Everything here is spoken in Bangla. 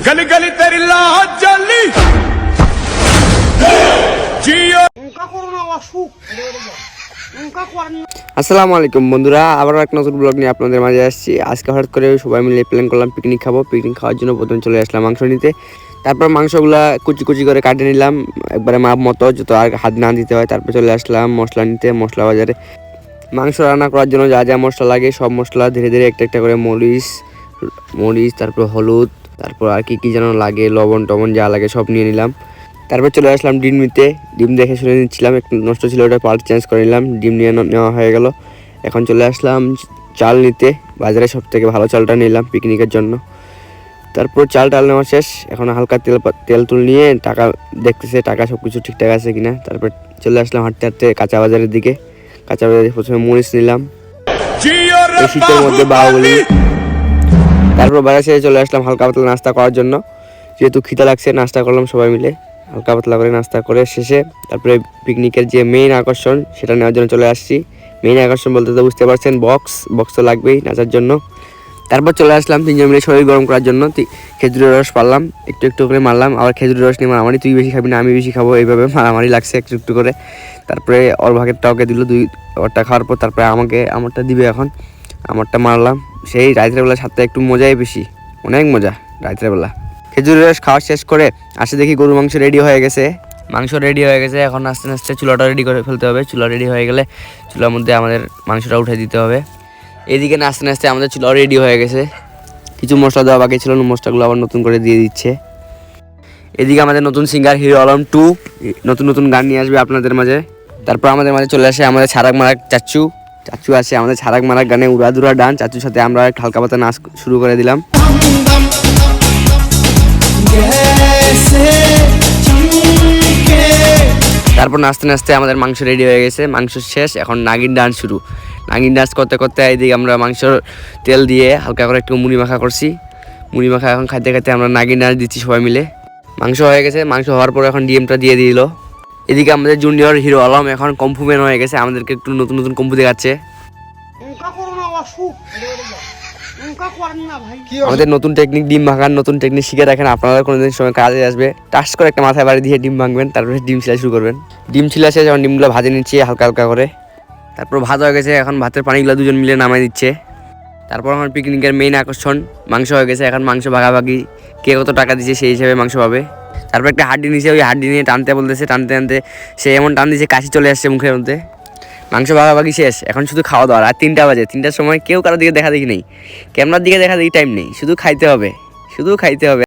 गली गली तेरी लाहौर जली जियो আসসালামু আলাইকুম বন্ধুরা, আবারও এক নতুন ব্লগ নিয়ে আপনাদের মাঝে আসছি। আজকে হঠাৎ করে সবাই মিলে প্ল্যান করলাম পিকনিক খাবো। পিকনিক খাওয়ার জন্য প্রথমে চলে আসলাম মাংস নিতে। তারপর মাংসগুলা কুচি কুচি করে কাটে নিলাম একবারে মাপ মতো, যত আর হাত না দিতে হয়। তারপর চলে আসলাম মশলা নিতে, মশলা বাজারে। মাংস রান্না করার জন্য যা যা মশলা লাগে সব মশলা ধীরে ধীরে একটা একটা করে মরিচ, তারপর হলুদ, তারপর আর কি যেন লাগে, লবণ টবণ যা লাগে সব নিয়ে নিলাম। তারপর চলে আসলাম ডিম নিতে। ডিম দেখে শুনে নিচ্ছিলাম, একটু নষ্ট ছিল, ওটা পাল্ট চেঞ্জ করে নিলাম। ডিম নিয়ে নেওয়া হয়ে গেল। এখন চলে আসলাম চাল নিতে। বাজারে সব থেকে ভালো চালটা নিলাম পিকনিকের জন্য। তারপর চাল নেওয়া শেষ। এখন হালকা তেল তুল নিয়ে টাকা দেখতেছে, টাকা সব কিছু ঠিকঠাক আছে কিনা। তারপর চলে আসলাম হাঁটতে হাঁটতে কাঁচা বাজারের দিকে। কাঁচা বাজারে প্রথমে মরিচ নিলাম, এই শীতের মধ্যে বাহুবলি। তারপর বাজার শেষে চলে আসলাম হালকা পাতলা নাস্তা করার জন্য, যেহেতু খিদা লাগছে। নাস্তা করলাম সবাই মিলে হালকা পাতলা করে। নাস্তা করে শেষে তারপরে পিকনিকের যে মেইন আকর্ষণ সেটা নেওয়ার জন্য চলে আসছি। মেইন আকর্ষণ বলতে তো বুঝতে পারছেন, বক্স তো লাগবেই নাচার জন্য। তারপর চলে আসলাম তিনজন মিলে শরীর গরম করার জন্য। খেজুরের রস পারলাম, একটু একটু করে মারলাম। আবার খেজুরের রস নিয়ে মারামারি, তুই বেশি খাবি না আমি বেশি খাবো, এইভাবে মারামারি লাগছে একটু একটু করে। তারপরে ওর ভাগেরটা ওকে দিল, ওরটা খাওয়ার পর তারপরে আমারটা দিবে। এখন আমারটা মারলাম। সেই রাত্রেবেলা সাথে একটু মজাই বেশি, অনেক মজা রাত্রেবেলা। খেজুরের রস খাওয়া শেষ করে আসে দেখি গরু মাংস রেডি হয়ে গেছে। এখন আস্তে আস্তে চুলাটা রেডি করে ফেলতে হবে। চুলা রেডি হয়ে গেলে চুলার মধ্যে আমাদের মাংসটা উঠে দিতে হবে। এদিকে আস্তে আস্তে আমাদের চুলাও রেডি হয়ে গেছে। কিছু মশলা দেওয়া বাকি ছিল, মশলাগুলো আবার নতুন করে দিয়ে দিচ্ছে। এদিকে আমাদের নতুন সিঙ্গার হিরো আলম 2 নতুন গান নিয়ে আসবে আপনাদের মাঝে। তারপর আমাদের মাঝে চলে আসে আমাদের ছাড়াক মারাক চাচু আসে আমাদের ছাড়াক মারাক গানে উড়াদুরা ডান্স। চাচুর সাথে আমরা হালকা পাতা নাচ শুরু করে দিলাম। তারপর নাচতে নাচতে আমাদের মাংস রেডি হয়ে গেছে। মাংস শেষ, এখন নাগিন ডান্স শুরু। নাগিন ডান্স করতে করতে এইদিকে আমরা মাংসর তেল দিয়ে হালকা করে একটু মুড়ি মাখা করছি। মুড়ি মাখা এখন খাইতে খাইতে আমরা নাগিন ডান্স দিচ্ছি সবাই মিলে। মাংস হয়ে গেছে, মাংস হওয়ার পর এখন ডিমটা দিয়ে দিল। এদিকে আমাদের জুনিয়র হিরো আলম এখন কম্ফু ম্যান হয়ে গেছে, আমাদেরকে একটু নতুন কম্ফু দেখাচ্ছে। আমাদের নতুন টেকনিক ডিম ভাঙার, নতুন টেকনিক শিখে রাখেন, আপনারা কোনোদিন সময় কাজে আসবে। টাস করে একটা মাথায় বাড়ি দিয়ে ডিম ভাঙবেন, তারপরে ডিম ছিলা শুরু করবেন। ডিম ছিলা শেষ, এখন ডিমগুলো ভাজে নিচ্ছি হালকা হালকা করে। তারপর ভাত হয়ে গেছে, এখন ভাতের পানিগুলো দুজন মিলে নামাই দিচ্ছে। তারপর আমার পিকনিকের মেইন আকর্ষণ মাংস হয়ে গেছে। এখন মাংস ভাগাভাগি, কে কত টাকা দিচ্ছে সেই হিসাবে মাংস পাবে। তারপর একটা হাড্ডি নিচে, ওই হাড্ডি নিয়ে টানতে বলতেছে, টানতে টানতে সে এমন টান দিচ্ছে কাশি চলে আসছে মুখের মধ্যে। মাংস ভাগাভাগি শেষ, এখন শুধু খাওয়া দাওয়া। আর 3টা বাজে, 3টার সময় কেউ কারোর দিকে দেখা দেখি নেই, ক্যামেরার দিকে দেখা দেখি টাইম নেই, শুধু খাইতে হবে।